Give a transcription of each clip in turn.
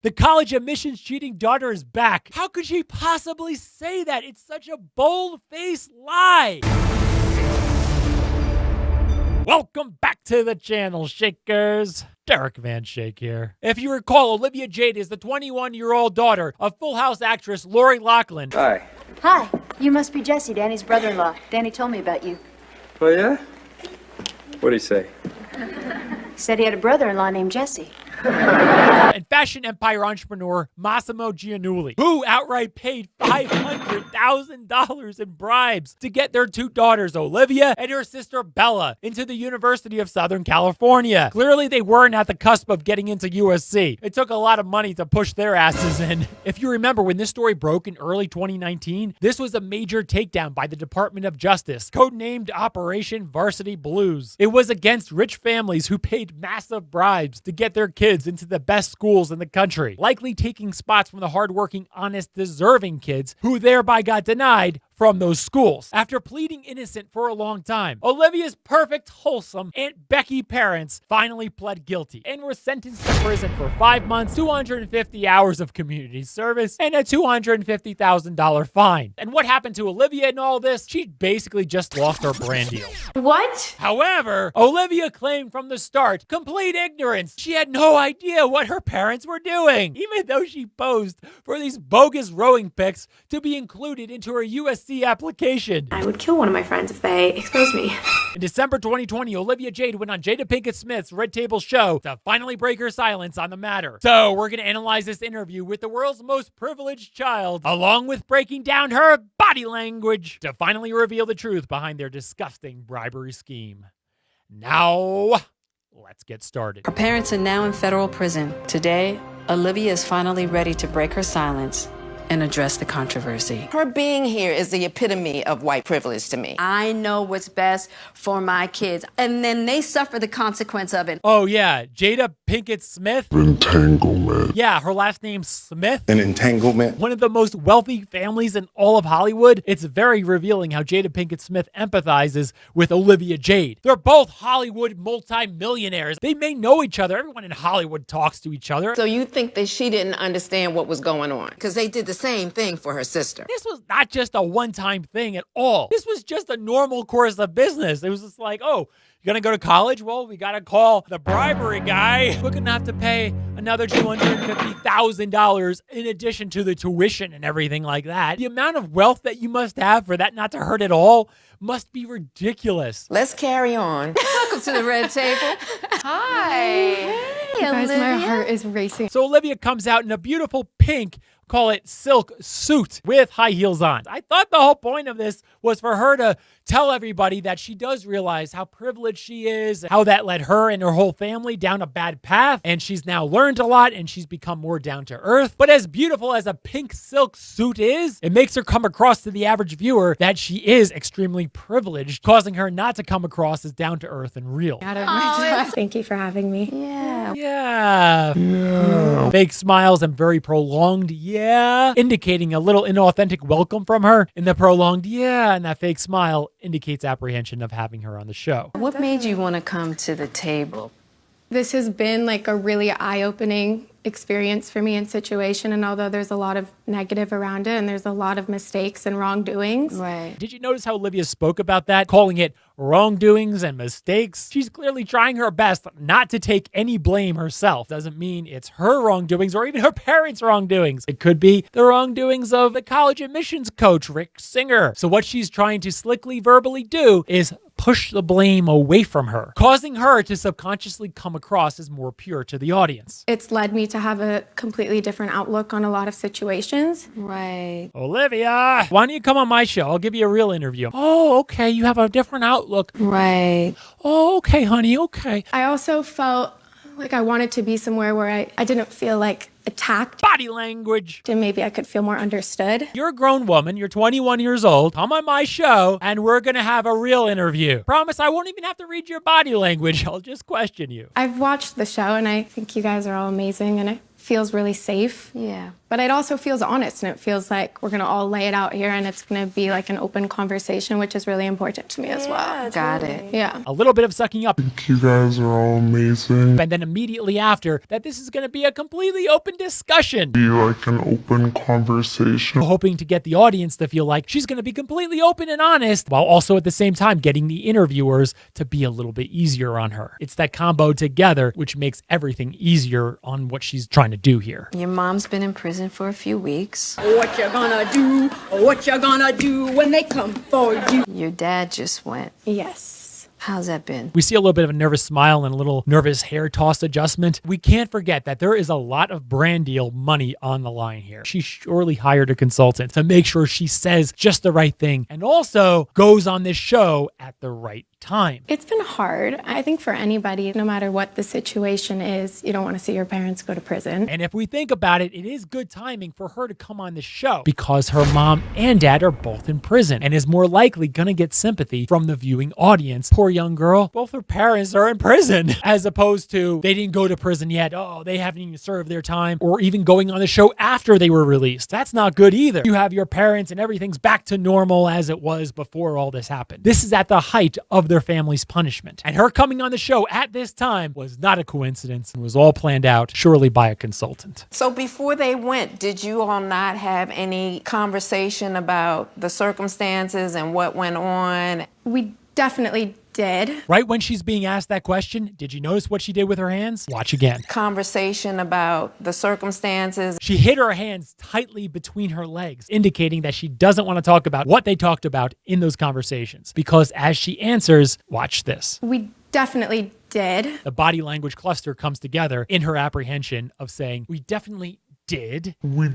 The college admissions cheating daughter is back. How could she possibly say that? It's such a bold-faced lie. Welcome back to the channel, Shakers. Derek Van Shake here. If you recall, Olivia Jade is the 21-year-old daughter of Full House actress Lori Loughlin. Hi. Hi. You must be Jesse, Danny's brother-in-law. Danny told me about you. Oh, yeah? What'd he say? He said he had a brother-in-law named Jesse. And fashion empire entrepreneur Mossimo Giannulli, who outright paid $500,000 in bribes to get their two daughters, Olivia and her sister Bella, into the University of Southern California. Clearly, they weren't at the cusp of getting into USC. It took a lot of money to push their asses in. If you remember, when this story broke in early 2019, this was a major takedown by the Department of Justice, codenamed Operation Varsity Blues. It was against rich families who paid massive bribes to get their kids into the best schools in the country, likely taking spots from the hardworking, honest, deserving kids who thereby got denied from those schools. After pleading innocent for a long time, Olivia's perfect, wholesome Aunt Becky parents finally pled guilty and were sentenced to prison for 5 months, 250 hours of community service, and a $250,000 fine. And what happened to Olivia in all this? She basically just lost her brand deals. What? However, Olivia claimed from the start complete ignorance. She had no idea what her parents were doing, even though she posed for these bogus rowing pics to be included into her USC application. I would kill one of my friends if they exposed me. In December 2020, Olivia Jade went on Jada Pinkett Smith's Red Table show to finally break her silence on the matter. So we're going to analyze this interview with the world's most privileged child, along with breaking down her body language to finally reveal the truth behind their disgusting bribery scheme. Now, let's get started. Her parents are now in federal prison. Today, Olivia is finally ready to break her silence and address the controversy. Her being here is the epitome of white privilege to me. I know what's best for my kids, and then they suffer the consequence of it. Oh yeah, Jada Pinkett Smith. Entanglement. Yeah, her last name's Smith. An entanglement. One of the most wealthy families in all of Hollywood. It's very revealing how Jada Pinkett Smith empathizes with Olivia Jade. They're both Hollywood multi-millionaires. They may know each other. Everyone in Hollywood talks to each other. So you think that she didn't understand what was going on? Because they did the same thing for her sister. This was not just a one-time thing at all. This was just a normal course of business. It was just like, oh, you're gonna go to college? Well, we gotta call the bribery guy. We're gonna have to pay another $250,000 in addition to the tuition and everything like that. The amount of wealth that you must have for that not to hurt at all must be ridiculous. Let's carry on. Welcome to the Red Table. Hi. Guys, my heart is racing. So Olivia comes out in a beautiful pink, call it silk suit with high heels on. I thought the whole point of this was for her to tell everybody that she does realize how privileged she is, how that led her and her whole family down a bad path, and she's now learned a lot and she's become more down to earth. But as beautiful as a pink silk suit is, it makes her come across to the average viewer that she is extremely privileged, causing her not to come across as down to earth and real. Thank you for having me. Yeah. Fake smiles and very prolonged indicating a little inauthentic welcome from her. In the prolonged and that fake smile indicates apprehension of having her on the show. What made you want to come to the table? This has been like a really eye-opening experience for me and situation, and although there's a lot of negative around it and there's a lot of mistakes and wrongdoings. Right. Did you notice how Olivia spoke about that, calling it wrongdoings and mistakes? She's clearly trying her best not to take any blame herself. Doesn't mean it's her wrongdoings or even her parents' wrongdoings. It could be the wrongdoings of the college admissions coach, Rick Singer. So what she's trying to slickly verbally do is push the blame away from her, causing her to subconsciously come across as more pure to the audience. It's led me to have a completely different outlook on a lot of situations. Right. Olivia, why don't you come on my show? I'll give you a real interview. Oh, okay, you have a different outlook. Right. Oh, okay, honey, okay. I also felt like I wanted to be somewhere where I didn't feel like attacked. Body language. And maybe I could feel more understood. You're a grown woman. You're 21 years old. Come on my show, and we're going to have a real interview. Promise I won't even have to read your body language. I'll just question you. I've watched the show, and I think you guys are all amazing, and I feels really safe. Yeah. But it also feels honest, and it feels like we're gonna all lay it out here, and it's gonna be like an open conversation, which is really important to me as well. Got it. Yeah. A little bit of sucking up. You guys are all amazing. And then immediately after, that this is going to be a completely open discussion. Be like an open conversation. Hoping to get the audience to feel like she's going to be completely open and honest, while also at the same time getting the interviewers to be a little bit easier on her. It's that combo together which makes everything easier on what she's trying to do here. Your mom's been in prison for a few weeks. What you gonna do? What you gonna do when they come for you? Your dad just went. Yes. How's that been? We see a little bit of a nervous smile and a little nervous hair toss adjustment. We can't forget that there is a lot of brand deal money on the line here. She surely hired a consultant to make sure she says just the right thing and also goes on this show at the right time. It's been hard. I think for anybody, no matter what the situation is, you don't want to see your parents go to prison. And if we think about it, it is good timing for her to come on the show because her mom and dad are both in prison and is more likely going to get sympathy from the viewing audience. Poor young girl, both her parents are in prison, as opposed to they didn't go to prison yet. Oh, they haven't even served their time, or even going on the show after they were released. That's not good either. You have your parents and everything's back to normal as it was before all this happened. This is at the height of their family's punishment. And her coming on the show at this time was not a coincidence and was all planned out, surely by a consultant. So before they went, did you all not have any conversation about the circumstances and what went on? We definitely did. Right when she's being asked that question, did you notice what she did with her hands? Watch again. Conversation about the circumstances. She hid her hands tightly between her legs, indicating that she doesn't want to talk about what they talked about in those conversations. Because as she answers, watch this. We definitely did. The body language cluster comes together in her apprehension of saying, we definitely did. We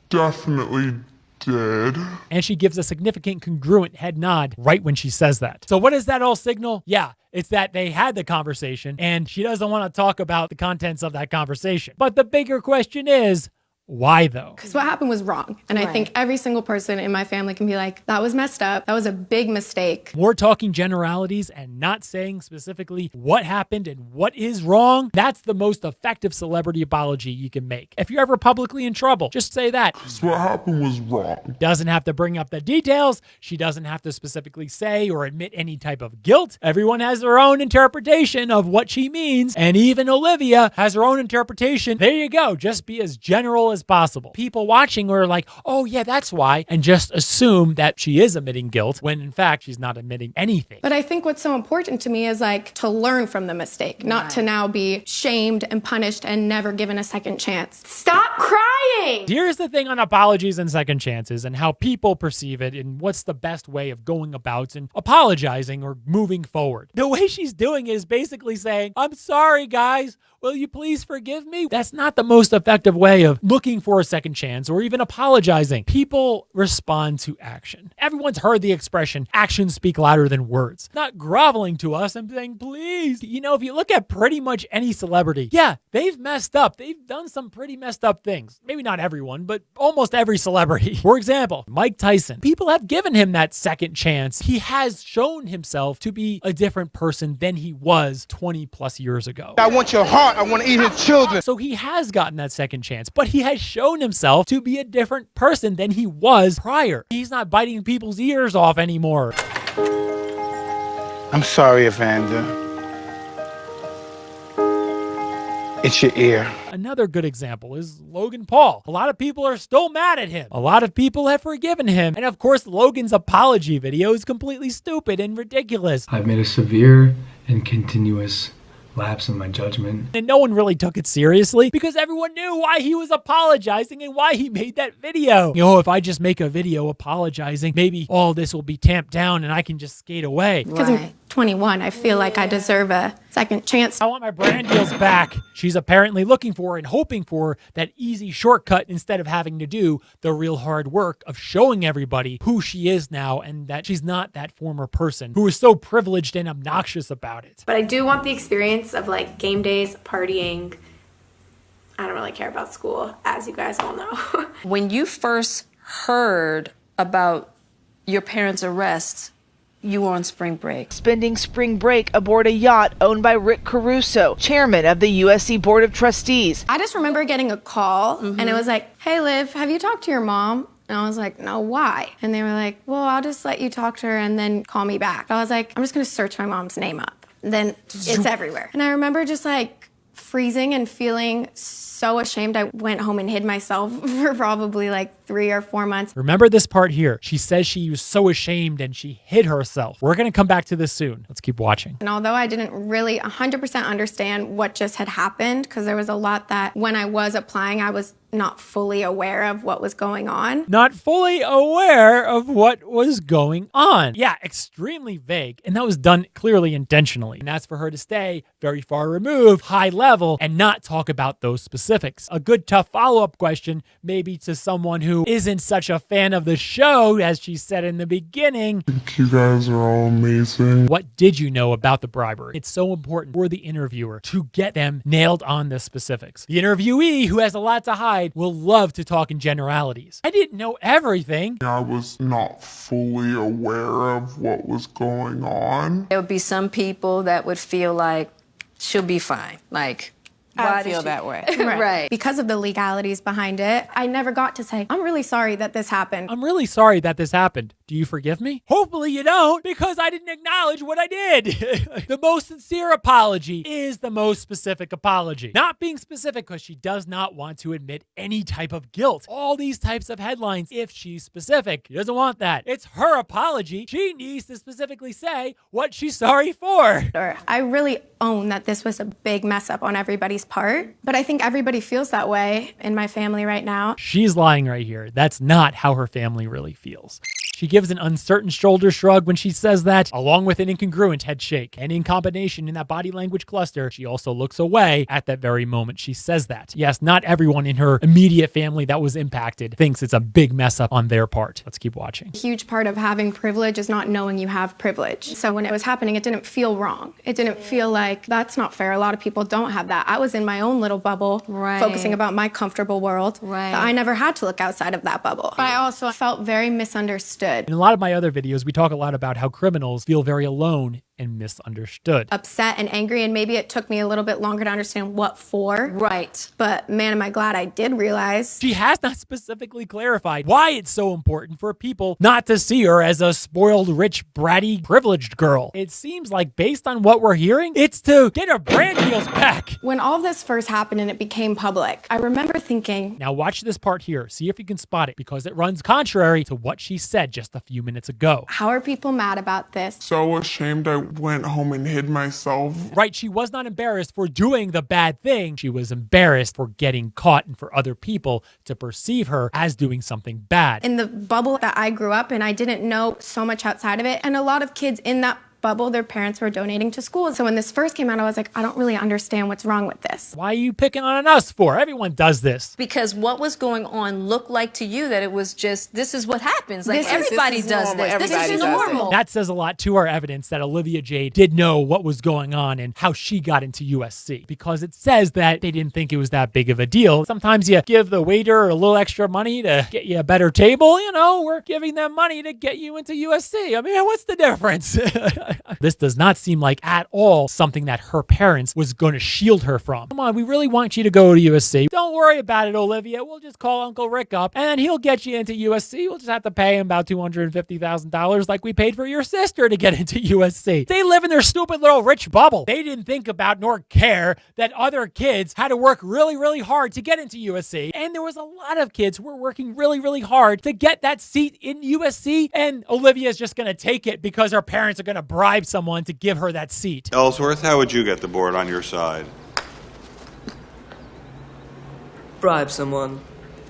definitely did. And she gives a significant congruent head nod right when she says that. So what does that all signal? Yeah, it's that they had the conversation and she doesn't want to talk about the contents of that conversation. But the bigger question is, why though? Because what happened was wrong. And I think every single person in my family can be like, that was messed up. That was a big mistake. More talking generalities and not saying specifically what happened and what is wrong. That's the most effective celebrity apology you can make. If you're ever publicly in trouble, just say that. Because what happened was wrong. Doesn't have to bring up the details. She doesn't have to specifically say or admit any type of guilt. Everyone has their own interpretation of what she means. And even Olivia has her own interpretation. There you go. Just be as general as possible. People watching are like, oh yeah, that's why, and just assume that she is admitting guilt when in fact she's not admitting anything. But I think what's so important to me is like to learn from the mistake, not to now be shamed and punished and never given a second chance. Stop crying! Here's the thing on apologies and second chances and how people perceive it and what's the best way of going about and apologizing or moving forward. The way she's doing it is basically saying, I'm sorry guys, will you please forgive me? That's not the most effective way of looking for a second chance or even apologizing. People respond to action. Everyone's heard the expression, actions speak louder than words. Not groveling to us and saying, please. You know, if you look at pretty much any celebrity, yeah, they've messed up. They've done some pretty messed up things. Maybe not everyone, but almost every celebrity. For example, Mike Tyson. People have given him that second chance. He has shown himself to be a different person than he was 20 plus years ago. I want your heart. I want to eat his children. So he has gotten that second chance, but he has shown himself to be a different person than he was prior. He's not biting people's ears off anymore. I'm sorry, Evander. It's your ear. Another good example is Logan Paul. A lot of people are still mad at him. A lot of people have forgiven him. And of course, Logan's apology video is completely stupid and ridiculous. I've made a severe and continuous lapse in my judgment. And no one really took it seriously because everyone knew why he was apologizing and why he made that video. You know, if I just make a video apologizing, maybe all this will be tamped down and I can just skate away. Because I'm 21, I feel like I deserve a second chance. I want my brand deals back. She's apparently looking for and hoping for that easy shortcut instead of having to do the real hard work of showing everybody who she is now and that she's not that former person who is so privileged and obnoxious about it. But I do want the experience of like game days, partying. I don't really care about school, as you guys all know. When you first heard about your parents' arrest, You were on spring break. Spending spring break aboard a yacht owned by Rick Caruso, chairman of the USC Board of Trustees. I just remember getting a call and it was like, hey, Liv, have you talked to your mom? And I was like, no, why? And they were like, well, I'll just let you talk to her and then call me back. I was like, I'm just gonna search my mom's name up. Then it's everywhere. And I remember just like freezing and feeling so ashamed. I went home and hid myself for probably like 3 or 4 months. Remember this part here. She says she was so ashamed and she hid herself. We're going to come back to this soon. Let's keep watching. And although I didn't really 100% understand what just had happened, because there was a lot that when I was applying, I was not fully aware of what was going on. Not fully aware of what was going on. Yeah, extremely vague. And that was done clearly intentionally. And that's for her to stay very far removed, high level, and not talk about those specifics. A good tough follow-up question, maybe to someone who isn't such a fan of the show, as she said in the beginning. I think you guys are all amazing. What did you know about the bribery? It's so important for the interviewer to get them nailed on the specifics. The interviewee, who has a lot to hide, will love to talk in generalities. I didn't know everything. I was not fully aware of what was going on. There would be some people that would feel like she'll be fine. Like, I feel that way. Right. Because of the legalities behind it, I never got to say, I'm really sorry that this happened. I'm really sorry that this happened. Do you forgive me? Hopefully you don't, because I didn't acknowledge what I did. The most sincere apology is the most specific apology. Not being specific because she does not want to admit any type of guilt. All these types of headlines, if she's specific, she doesn't want that. It's her apology. She needs to specifically say what she's sorry for. I really own that this was a big mess up on everybody's part, but I think everybody feels that way in my family right now. She's lying right here. That's not how her family really feels. She gives an uncertain shoulder shrug when she says that, along with an incongruent head shake. And in combination in that body language cluster, she also looks away at that very moment she says that. Yes, not everyone in her immediate family that was impacted thinks it's a big mess up on their part. Let's keep watching. A huge part of having privilege is not knowing you have privilege. So when it was happening, it didn't feel wrong. It didn't feel like, that's not fair. A lot of people don't have that. I was in my own little bubble, focusing about my comfortable world. I never had to look outside of that bubble. But I also felt very misunderstood. In a lot of my other videos, we talk a lot about how criminals feel very alone and misunderstood. Upset and angry, and maybe it took me a little bit longer to understand what for. Right. But man, am I glad I did realize. She has not specifically clarified why it's so important for people not to see her as a spoiled, rich, bratty, privileged girl. It seems like based on what we're hearing, it's to get her brand deals back. When all of this first happened and it became public, I remember thinking... Now watch this part here. See if you can spot it, because it runs contrary to what she said just a few minutes ago. How are people mad about this? So ashamed I went home and hid myself. Right, she was not embarrassed for doing the bad thing. She was embarrassed for getting caught and for other people to perceive her as doing something bad. In the bubble that I grew up in, I didn't know so much outside of it. And a lot of kids in that bubble, their parents were donating to school. So when this first came out, I was like, I don't really understand what's wrong with this. Why are you picking on us for? Everyone does this. Because what was going on looked like to you that it was just, this is what happens. Like, everybody does this. This is normal. That says a lot to our evidence that Olivia Jade did know what was going on and how she got into USC, because it says that they didn't think it was that big of a deal. Sometimes you give the waiter a little extra money to get you a better table. You know, we're giving them money to get you into USC. I mean, what's the difference? This does not seem like at all something that her parents was going to shield her from. Come on, we really want you to go to USC. Don't worry about it, Olivia. We'll just call Uncle Rick up and he'll get you into USC. We'll just have to pay him about $250,000 like we paid for your sister to get into USC. They live in their stupid little rich bubble. They didn't think about nor care that other kids had to work really, really hard to get into USC. And there was a lot of kids who were working really, really hard to get that seat in USC. And Olivia's just going to take it because her parents are going to bribe someone to give her that seat. Ellsworth, how would you get the board on your side? Bribe someone.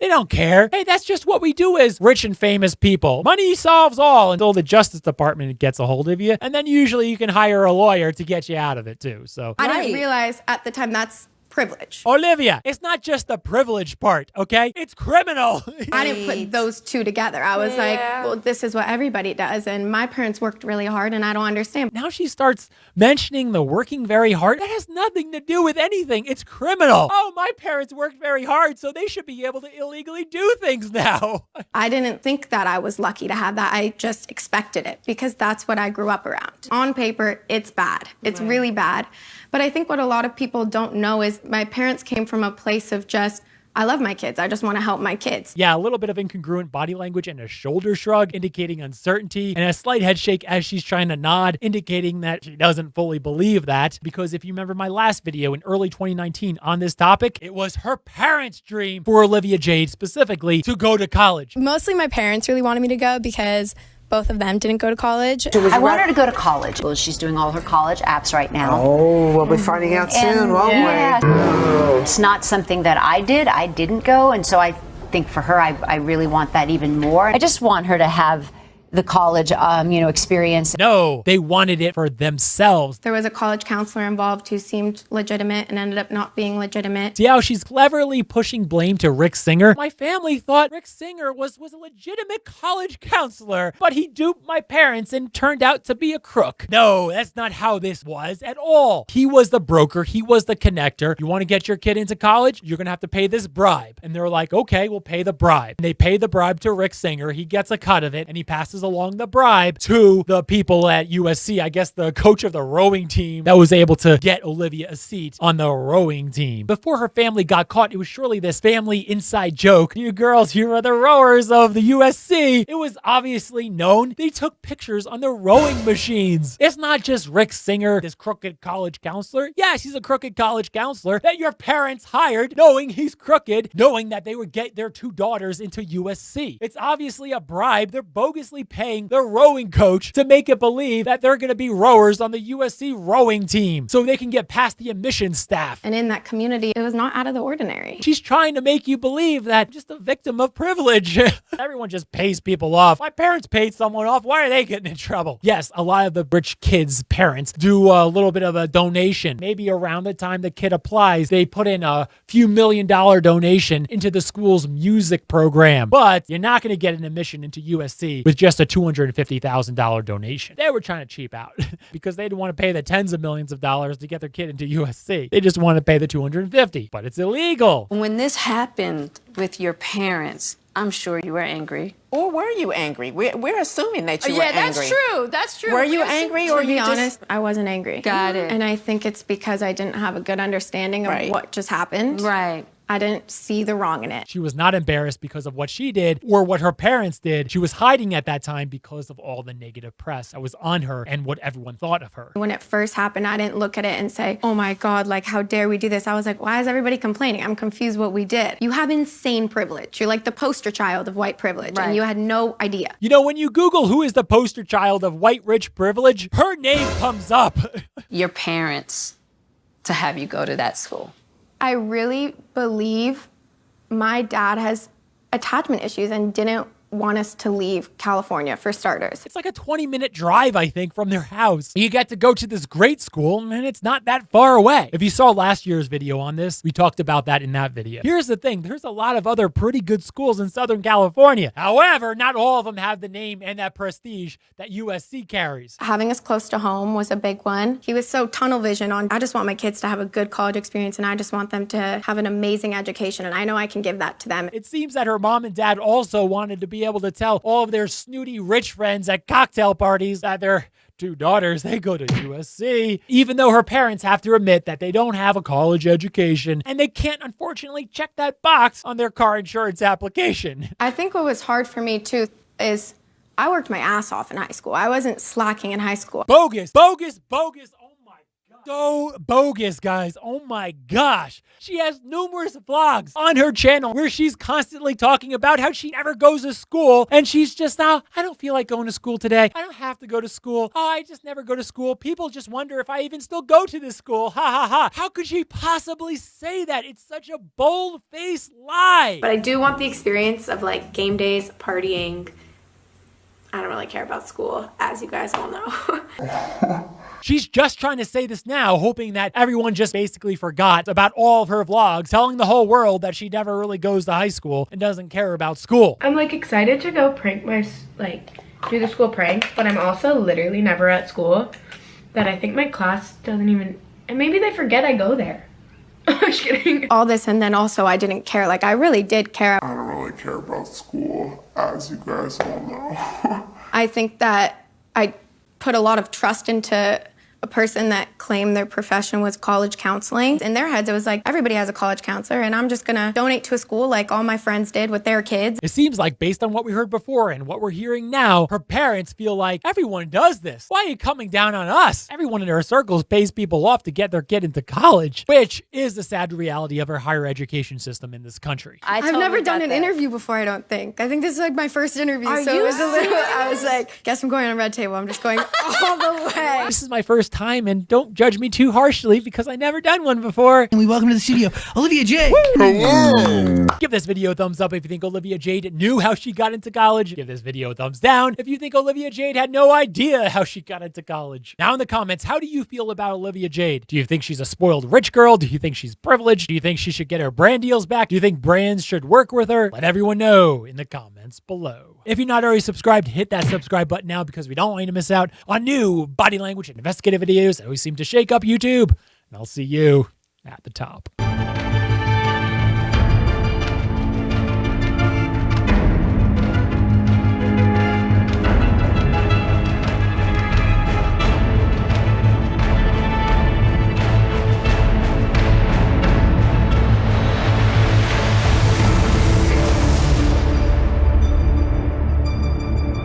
They don't care. Hey, that's just what we do as rich and famous people. Money solves all until the Justice Department gets a hold of you. And then usually you can hire a lawyer to get you out of it too. So I didn't realize at the time that's privilege. Olivia, it's not just the privilege part, okay? It's criminal. I didn't put those two together. I was like, well, this is what everybody does. And my parents worked really hard and I don't understand. Now she starts mentioning the working very hard. That has nothing to do with anything. It's criminal. Oh, my parents worked very hard, so they should be able to illegally do things now. I didn't think that I was lucky to have that. I just expected it because that's what I grew up around. On paper, it's bad. It's really bad. But I think what a lot of people don't know is my parents came from a place of just, I love my kids. I just want to help my kids. Yeah, a little bit of incongruent body language and a shoulder shrug indicating uncertainty and a slight head shake as she's trying to nod, indicating that she doesn't fully believe that. Because if you remember my last video in early 2019 on this topic, it was her parents' dream for Olivia Jade specifically to go to college. Mostly my parents really wanted me to go because both of them didn't go to college. I want her to go to college. Well, she's doing all her college apps right now. Oh, we'll be finding out soon, won't we? It's not something that I did. I didn't go, and so I think for her, I really want that even more. I just want her to have the college, experience. No, they wanted it for themselves. There was a college counselor involved who seemed legitimate and ended up not being legitimate. See how she's cleverly pushing blame to Rick Singer? My family thought Rick Singer was a legitimate college counselor, but he duped my parents and turned out to be a crook. No, that's not how this was at all. He was the broker. He was the connector. You want to get your kid into college? You're going to have to pay this bribe. And they're like, okay, we'll pay the bribe. And they pay the bribe to Rick Singer. He gets a cut of it and he passes along the bribe to the people at USC. I guess the coach of the rowing team that was able to get Olivia a seat on the rowing team. Before her family got caught, it was surely this family inside joke. You girls, you are the rowers of the USC. It was obviously known. They took pictures on the rowing machines. It's not just Rick Singer, this crooked college counselor. Yes, he's a crooked college counselor that your parents hired knowing he's crooked, knowing that they would get their two daughters into USC. It's obviously a bribe. They're bogusly paying the rowing coach to make it believe that they're going to be rowers on the USC rowing team so they can get past the admissions staff. And in that community, it was not out of the ordinary. She's trying to make you believe that I'm just a victim of privilege. Everyone just pays people off. My parents paid someone off. Why are they getting in trouble? Yes, a lot of the rich kids' parents do a little bit of a donation. Maybe around the time the kid applies, they put in a few $1 million donation into the school's music program. But you're not going to get an admission into USC with just a $250,000 donation. They were trying to cheap out because they didn't want to pay the tens of millions of dollars to get their kid into USC. They just want to pay the $250, but it's illegal. When this happened with your parents, I'm sure you were angry. Or were you angry? We're assuming that you were Yeah, angry. that's true. That's true. Were you angry or to be you honest, I wasn't angry. Got it. And I think it's because I didn't have a good understanding of what just happened. Right. I didn't see the wrong in it. She was not embarrassed because of what she did or what her parents did. She was hiding at that time because of all the negative press that was on her and what everyone thought of her. When it first happened, I didn't look at it and say, oh my God, like, how dare we do this? I was like, why is everybody complaining? I'm confused what we did. You have insane privilege. You're like the poster child of white privilege, and you had no idea. You know, when you Google who is the poster child of white rich privilege, her name comes up. Your parents to have you go to that school. I really believe my dad has attachment issues and didn't want us to leave California, for starters. It's like a 20-minute drive, I think, from their house. You get to go to this great school, and it's not that far away. If you saw last year's video on this, we talked about that in that video. Here's the thing. There's a lot of other pretty good schools in Southern California. However, not all of them have the name and that prestige that USC carries. Having us close to home was a big one. He was so tunnel vision on, I just want my kids to have a good college experience, and I just want them to have an amazing education, and I know I can give that to them. It seems that her mom and dad also wanted to be able to tell all of their snooty rich friends at cocktail parties that their two daughters, they go to USC, even though her parents have to admit that they don't have a college education and they can't unfortunately check that box on their car insurance application. I think what was hard for me too is I worked my ass off in high school. I wasn't slacking in high school. Bogus, bogus, bogus. So bogus, guys. Oh my gosh. She has numerous vlogs on her channel where she's constantly talking about how she never goes to school. And she's just now, I don't feel like going to school today. I don't have to go to school. Oh, I just never go to school. People just wonder if I even still go to this school. Ha ha ha. How could she possibly say that? It's such a bold-faced lie. But I do want the experience of like game days, partying. I don't really care about school, as you guys all know. She's just trying to say this now, hoping that everyone just basically forgot about all of her vlogs, telling the whole world that she never really goes to high school and doesn't care about school. I'm like excited to go prank do the school prank, but I'm also literally never at school. That I think my class doesn't even, and maybe they forget I go there. I'm just kidding. All this, and then also I didn't care. Like, I really did care. I don't really care about school, as you guys all know. I think that I put a lot of trust into a person that claimed their profession was college counseling. In their heads, it was like, everybody has a college counselor, and I'm just gonna donate to a school like all my friends did with their kids. It seems like, based on what we heard before and what we're hearing now, her parents feel like everyone does this. Why are you coming down on us? Everyone in her circles pays people off to get their kid into college, which is the sad reality of our higher education system in this country. I've never done an interview before, I don't think. I think this is like my first interview, so it was a little, I was like, guess I'm going on red table. I'm just going all the way. This is my first time, and don't judge me too harshly because I never done one before. And we welcome to the studio, Olivia Jade. Hello. Give this video a thumbs up if you think Olivia Jade knew how she got into college. Give this video a thumbs down if you think Olivia Jade had no idea how she got into college. Now in the comments, how do you feel about Olivia Jade? Do you think she's a spoiled rich girl? Do you think she's privileged? Do you think she should get her brand deals back? Do you think brands should work with her? Let everyone know in the comments below. If you're not already subscribed, hit that subscribe button now because we don't want you to miss out on new body language and investigative videos that always seem to shake up YouTube. And I'll see you at the top.